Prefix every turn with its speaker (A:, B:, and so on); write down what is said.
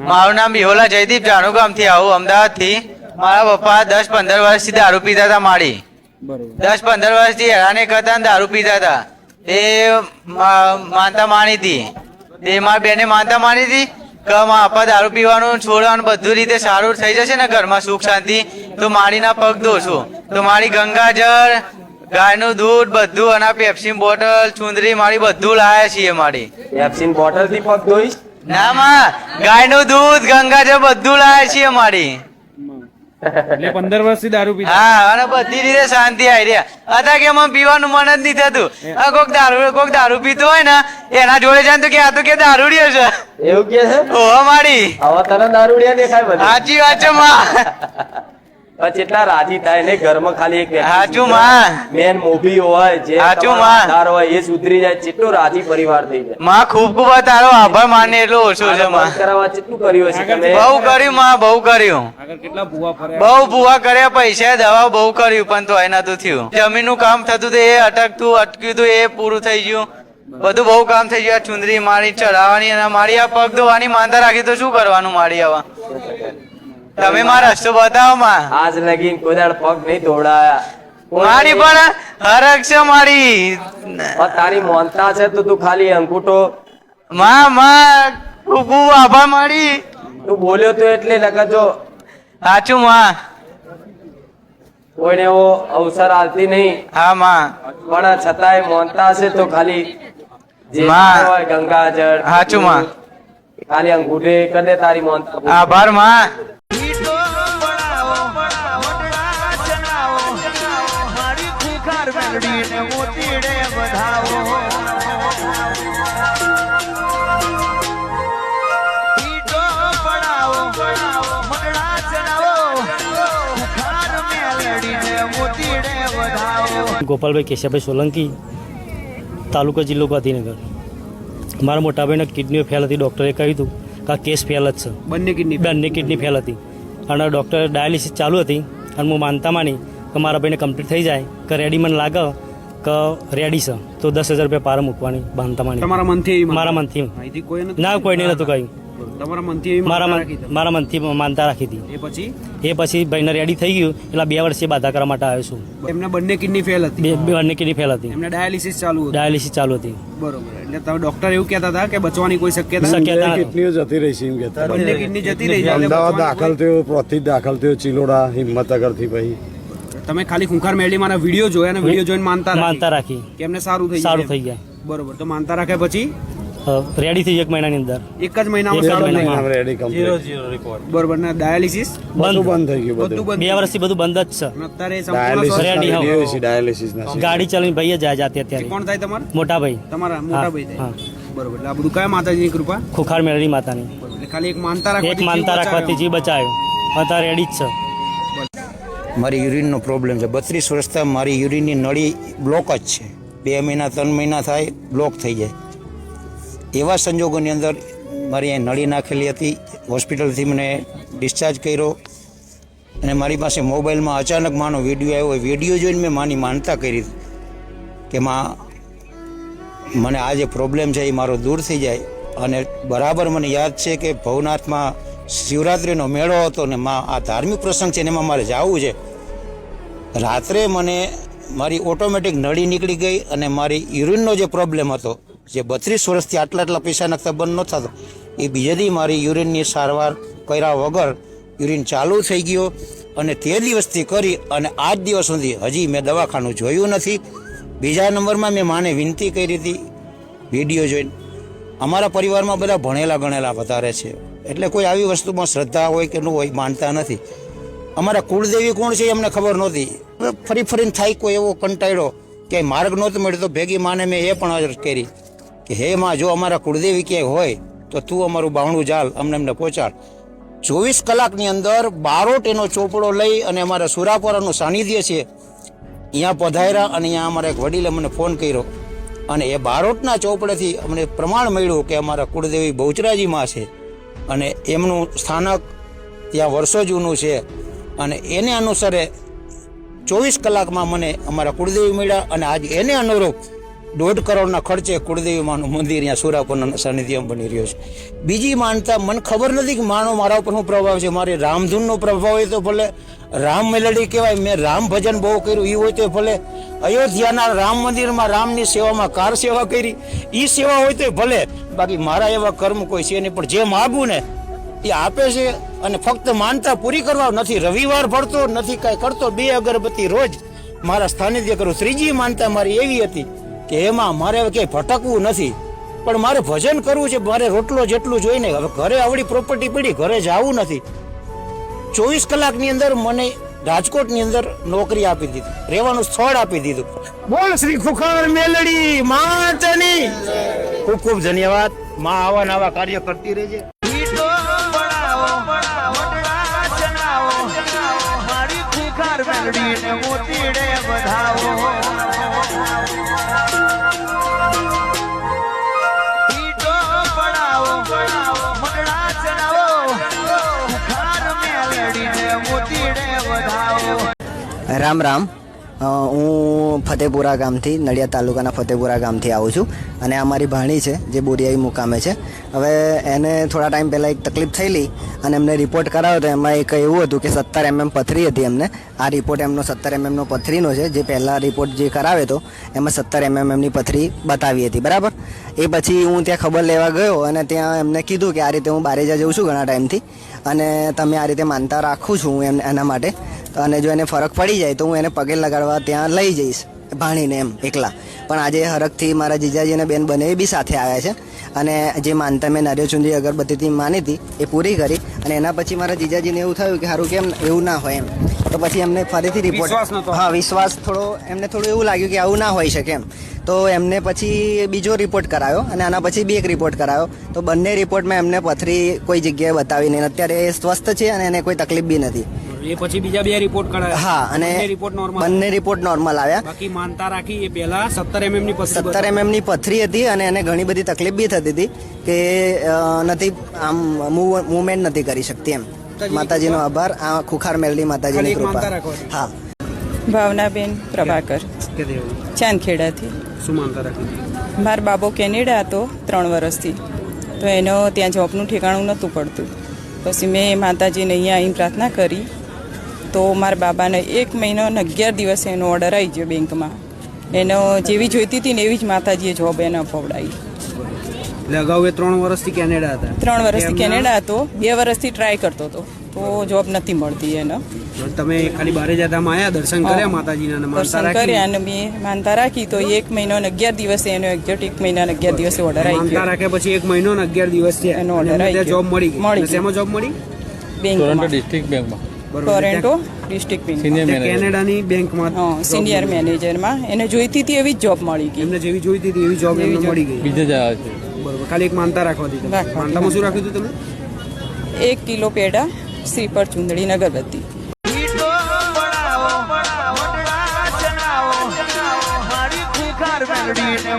A: મારું નામ બિહોલા જયદીપ જાણુગામથી આવું અમદાવાદથી. મારા પપ્પા 10-15 વર્ષથી દારૂ પીતા હતા. મારી 10-15 વર્ષથી હેરાને કરતા અને દારૂ પીતા હતા. તે માનતા માની હતી. તે મારા બેને માનતા માની હતી કે મારા પપ્પા દારૂ પીવાનું છોડવાનું બધું રીતે સારું થઈ જશે ને ઘરમાં સુખ શાંતિ, તો મારીના પગ ધોશું. તો મારી ગંગાજળ, ગાયનું દૂધ બધું અને પેપ્સી બોટલ, ચુંદરી મારી બધું લાયા છીએ. મારી
B: પેપ્સી બોટલ થી પગ ધોઈશ?
A: ના માં, ગાયનું દૂધ, ગંગાજળ બધું લાયા છીએ. મારી
C: એટલે 15 વર્ષથી દારૂ પીતા.
A: હા, અને બધી રીતે શાંતિ આવી રહ્યા હતા કે એમાં પીવાનું મન જ નહીં થતું. કોક દારૂ પીતો હોય ને એના જોડે જાય તો કે આ તો કે દારૂડિયો છે
B: એવું કે છે?
A: ઓહો મારી
B: હવે તને દારૂડિયા દેખાય બધું.
A: સાચી વાત છે માં.
B: કેટલા રાજી થાય ને ઘરમાં ખાલી એક
A: સાચું માં.
B: મેન મોભી હોય જે
A: સાચું
B: તમારા
A: માં.
B: આધાર હોય એ સુધરી જાય, કેટલો રાજી પરિવાર થઈ જાય.
A: માં ખૂબ ખૂબ તારો આભાર માને એટલો ઓછો છે માં.
B: બંધ કરાવવા કેટલું કર્યું હશે તમે?
A: બહુ કર્યું માં, બહુ કર્યું.
C: આગળ કેટલા ભૂવા ફર્યા.
A: બહુ ભૂવા કર્યા, પૈસા દવા બહુ કર્યું, પણ તો એના તો થયું. જમીનનું કામ થતું તો એ અટક્યું હતું એ પૂરું થઈ ગયું. બધું બહુ કામ થઈ ગયું. ચુંદરી મારી ચડાવવાની અને મારી આ પગ ધોવાની માનતા રાખી તો શું કરવાનું મારી હવે? તમે મારા રસ્તો બતાવો માં.
B: આજ લગીન કોઈ દાડ પગ નહીં ધોડાયા.
A: મારી પણ હરક છે મારી.
B: પણ તારી મોનતા છે તો તું ખાલી અંગૂઠો
A: માં ખૂબ ખૂબ આભાર મારી.
B: તું બોલ્યો તો એટલે નકર જો
A: સાચું માં.
B: કોઈને એવો અવસર આવતી નહીં.
A: હા માં.
B: પણ છતાંય મોનતા છે તો ખાલી જે
A: માં.
B: હોય ગંગાજળ
A: સાચું માં.
B: ખાલી અંગૂઠે કરે તારી મોનતા.
A: આભાર માં.
D: ગોપાલભાઈ કેશવભાઈ સોલંકી, તાલુકો જિલ્લો ગાંધીનગર. મારા મોટાભાઈને કિડનીઓ ફેલ હતી. ડૉક્ટરે કહ્યું હતું કે આ કેસ ફેલ જ છે. બંને કિડની ફેલ હતી અને ડૉક્ટરે ડાયાલિસિસ ચાલુ હતી. અને હું માનતા માની કે મારા ભાઈને કમ્પ્લીટ થઈ જાય કે રેડી મને લાગે કે રેડી છે તો 10,000 રૂપિયા પાર મૂકવાની માનતા માની. મારા મનથી ના કોઈને નહોતું કહ્યું. મારા મનથી માનતા રાખી હતી. એ પછી ભાઈને રેડી થઈ ગયું એટલે 2 વર્ષે બાધા કરવા માટે આવ્યો છું.
C: એમને બંને કિડની ફેલ હતી.
D: બંને કિડની ફેલ હતી.
C: એમને ડાયાલિસિસ ચાલુ હતી. બરોબર. એટલે તમે ડોક્ટર એવું કહેતા હતા કે બચવાની કોઈ શક્યતા
E: કિડનીઓ જતી રહી છે એમ કહેતા.
C: બંને કિડની જતી રહી.
E: અમદાવાદ દાખલ થયો, પ્રોથી દાખલ થયો, ચિલોડા, હિંમતનગર થી. પછી
C: તમે ખાલી ખૂંખાર મેળીમાં વિડીયો જોયા અને વિડીયો જોઈને માનતા
D: રાખી
C: કે એમને સારું થઈ
D: જાય.
C: બરોબર. તો માનતા રાખ્યા પછી
D: રેડી થઈ 1 મહિનાની અંદર.
C: એક જ મહિનામાં સારું થઈ ગયું.
E: Ready complete.
C: બરોબર. ને ડાયાલિસિસ
E: બંધ થઈ ગયું. બધું
D: 2 વર્ષથી બધું બંધ જ છે.
C: અત્યારે સંપૂર્ણ
E: ડાયાલિસિસ
D: ગાડી ચલાવીને ભાઈ જાય જાતે. અત્યારે
C: કોણ થાય તમારા?
D: મોટા ભાઈ.
C: તમારા મોટા ભાઈ થાય. બરોબર. એટલે આ બધું કયા માતાજીની કૃપા?
D: ખુખાર મેળવી માતાની.
C: એટલે ખાલી એક માનતા
D: રાખવાથી જીવ બચાવ્યો. અત્યારે રેડી જ છે.
F: મારી યુરિનનો પ્રોબ્લેમ છે. 32 વર્ષથી મારી યુરિનની નળી બ્લોક જ છે. 2 મહિના 3 મહિના થાય બ્લોક થઈ જાય. એવા સંજોગોની અંદર મારી અહીં નળી નાખેલી હતી. હોસ્પિટલથી મને ડિસ્ચાર્જ કર્યો અને મારી પાસે મોબાઈલમાં અચાનક માનો વિડીયો આવ્યો. વિડીયો જોઈને મેં માની માનતા કરી કે માં મને આ જે પ્રોબ્લેમ છે એ મારો દૂર થઈ જાય. અને બરાબર મને યાદ છે કે ભવનાથમાં શિવરાત્રિનો મેળો હતો ને માં આ ધાર્મિક પ્રસંગ છે ને એમાં મારે જવું છે. રાત્રે મને મારી ઓટોમેટિક નળી નીકળી ગઈ અને મારી યુરિનનો જે પ્રોબ્લેમ હતો જે 32 વર્ષથી આટલા પૈસા નાખતા બંધ ન થતો એ બીજેથી મારી યુરિનની સારવાર કર્યા વગર યુરિન ચાલુ થઈ ગયો. અને તે દિવસથી કરી અને આજ દિવસ સુધી હજી મેં દવાખાનું જોયું નથી. બીજા નંબરમાં મેં માને વિનંતી કરી હતી વિડીયો જોઈને. અમારા પરિવારમાં બધા ભણેલા ગણેલા વધારે છે એટલે કોઈ આવી વસ્તુમાં શ્રદ્ધા હોય કે ન હોય માનતા નથી. અમારા કુળદેવી કોણ છે એમને ખબર નહોતી. ફરીને થાય કોઈ એવો કંટાળ્યો કે માર્ગ નહોતો મળ્યો તો ભેગી માને મેં એ પણ અરજ કરી કે હે માં જો અમારા કુળદેવી ક્યાંય હોય તો તું અમારું બાવણું જાલ અમને પહોંચાડ. 24 કલાકની અંદર બારોટ એનો ચોપડો લઈ અને અમારા સુરાપરાનું સાનિધ્ય છે અહીંયા પધાર્યા. અને અહીંયા અમારા એક વડીલે મને ફોન કર્યો અને એ બારોટના ચોપડેથી અમને પ્રમાણ મળ્યું કે અમારા કુળદેવી બહુચરાજીમાં છે અને એમનું સ્થાનક ત્યાં વર્ષો જૂનું છે. અને એને અનુસરે 24 કલાકમાં મને અમારા કુળદેવી મળ્યા અને આજ એને અનુરૂપ 1.5 કરોડના ખર્ચે કુળદેવી માનું મંદિર અહીંયા સુરાપરના સાનિધ્યમાં બની રહ્યો છે. બીજી માનતા મને ખબર નથી કે માનો મારા ઉપર શું પ્રભાવ છે. મારે રામધૂનનો પ્રભાવ હોય તો ભલે રામ મેલડી કહેવાય, મેં રામ ભજન બહુ કર્યું એ હોય તો ભલે, અયોધ્યાના રામ મંદિરમાં રામની સેવામાં કાર સેવા કરી એ સેવા હોય તો ભલે, બાકી મારા એવા કર્મ કોઈ છે નહીં. પણ જે માગું ને એ આપે છે અને ફક્ત માનતા પૂરી કરવા નથી. રવિવાર ભરતો નથી, કાંઈ કરતો, 2 અગરબત્તી રોજ મારા સ્થાનિધ્ય કરું. ત્રીજી માનતા મારી એવી હતી કે એમાં મારે ક્યાંય ભટકવું નથી, પણ મારે ભજન કરવું છે. મારે રોટલો જેટલું જોઈને હવે ઘરે આવડી પ્રોપર્ટી પડી, ઘરે જવું નથી. 24 કલાકની અંદર મને રાજકોટની અંદર નોકરી આપી દીધી, રહેવાનું સ્થળ આપી દીધું. બોલ શ્રી ખુખાર મેલડી માતની ખૂબ ખૂબ ધન્યવાદ. માં આવા નવા કાર્ય કરતી રહેજે.
G: રામ રામ. હું ફતેપુરા ગામથી, નડિયાદ તાલુકાના ફતેપુરા ગામથી આવું છું અને આ મારી ભાણી છે જે બોરિયાઈ મુકામે છે. હવે એને થોડા ટાઈમ પહેલાં એક તકલીફ થયેલી અને એમને રિપોર્ટ કરાવ્યો તો એમાં એક એવું હતું કે 17 mm પથરી હતી એમને. આ રિપોર્ટ એમનો 17 mm પથરીનો છે. જે પહેલાં રિપોર્ટ જે કરાવ્યો હતો એમાં 17 mm એમની પથરી બતાવી હતી, બરાબર. એ પછી હું ત્યાં ખબર લેવા ગયો અને ત્યાં એમને કીધું કે આ રીતે હું બારેજા જઉં છું ઘણા ટાઈમથી અને તમે આ રીતે માનતા રાખું છું હું એના માટે, અને જો એને ફરક પડી જાય તો હું એને પગે લગાડવા ત્યાં લઈ જઈશ ભાણીને એમ એકલા. પણ આજે હરખથી મારા જીજાજી અને બેન બંને બી સાથે આવ્યા છે અને જે માનતા મેં નારિયેળ અગરબત્તીથી માની હતી એ પૂરી કરી. અને એના પછી મારા જીજાજીને એવું થયું કે સારું કેમ એવું ના હોય એમ, તો પછી એમને ફરીથી રિપોર્ટ, હા વિશ્વાસ થોડો એમને થોડું એવું લાગ્યું કે આવું ના હોઈ શકે એમ. તો એમને પછી બીજો રિપોર્ટ કરાયો અને આના પછી બી એક રિપોર્ટ કરાયો. તો બંને રિપોર્ટમાં એમને પથરી કોઈ જગ્યાએ બતાવી નહીં. અત્યારે એ સ્વસ્થ છે અને એને કોઈ તકલીફ બી નથી.
C: એ પછી બીજા 2 રિપોર્ટ કરાયા.
G: હા, અને બંને રિપોર્ટ નોર્મલ આવ્યા.
C: બાકી માનતા રાખી એ પહેલા 17 mm ની પથરી,
G: 17 mm ની પથરી હતી અને એને ઘણી બધી તકલીફ બી થતી હતી કે નથી આમ મૂવમેન્ટ નથી કરી શકતી એમ. માતાજીનો આભાર. આ ખુખાર મેલડી માતાજીની કૃપા. હા.
H: ભાવનાબેન પ્રભાકર, ચાંદખેડાથી.
C: શું માનતા રાખી?
H: મારો બાબો કેનેડા હતો 3 વર્ષથી, તો એનો ત્યાં જોબનું ઠેકાણું નહોતું પડતું. પછી મેં માતાજીને અહીંયા આવીને પ્રાર્થના કરી તો મારા બાબાને 1 મહિનો અને 11 દિવસે એનો ઓર્ડર આવી ગયો બેંકમાં. એનો જેવી જોઈતી હતી ને એવી જ માતાજીએ જોબ એને અપાવડાવી.
C: એટલે અગાઉ એ 3 વર્ષથી કેનેડા હતા.
H: 3 વર્ષથી કેનેડા હતો, 2 વર્ષથી ટ્રાય કરતો હતો તો જોબ નથી મળતી એને.
C: તમે ખાલી બારેજાધામ આવ્યા, દર્શન કર્યા માતાજીના અને માનતા
H: દર્શન
C: રાખી?
H: કર્યા અને મેં માનતા રાખી તો 1 મહિનો અને 11 દિવસે એનો એક્ઝેક્ટ 1 મહિના અને 11 દિવસે ઓર્ડર આવી
C: માનતા
H: ગયો.
C: રાખ્યા પછી 1 મહિનો અને 11 દિવસ છે
H: એનો order આવી ગયો.
C: જોબ મળી ગઈ.
H: મળી
C: અને શેમાં જોબ મળી?
H: બેંકમાં,
I: ડિસ્ટ્રિક્ટ બેંકમાં.
H: ટોરેન્ટો ડિસ્ટ્રિક્ટ બેંક,
C: કેનેડાની બેંકમાં
H: સિનિયર મેનેજરમાં. એને જોઈતી હતી એવી જ જોબ મળી ગઈ.
C: એમને જેવી જોઈતી હતી એવી જોબ એમને મળી ગઈ.
I: બીજે જ આવે છે.
C: બરોબર. ખાલી એક માનતા રાખવાથી. માનતામાં શું રાખ્યું હતું તમે?
H: 1 કિલો પેડા, શ્રીફળ, ચૂંદડી, અગરબત્તી.
J: મારી ખુખાર મેલડી ને